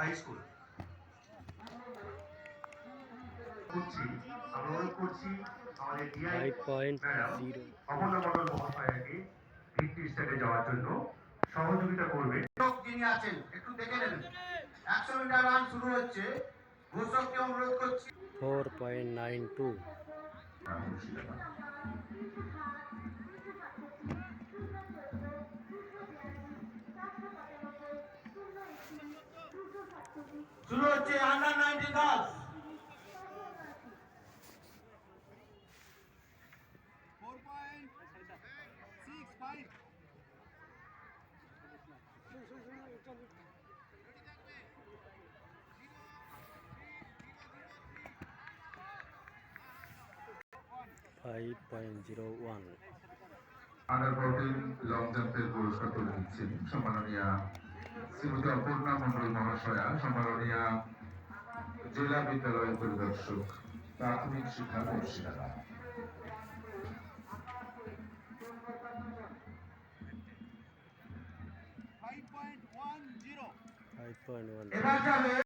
High school করছি, আমরা অনুরোধ করছি আমাদের ডিআই ম্যাডাম 5.0 অমূল্য মণ্ডল মহাশয়াকে ভিত্তি স্টেটে যাওয়ার জন্য সহযোগিতা করবে। যিনি আছেন একটু দেখে নেবেন। 100 মিটার রান শুরু হচ্ছে। ঘোষককে অনুরোধ করছি। 4.92 শুরু হচ্ছে আন্ডার 19 গার্লস। 4.65 5.01 আন্ডার 14 লং জাম্পের পুরস্কার তুলে দিচ্ছেন সম্মাননীয়া শ্রীমতী অপর্ণা মণ্ডল মহাশয়া, সম্মাননীয়া জেলা বিদ্যালয় পরিদর্শক প্রাথমিক শিক্ষা মুর্শিদাবাদ। 5.10 5.10 এবার যাবে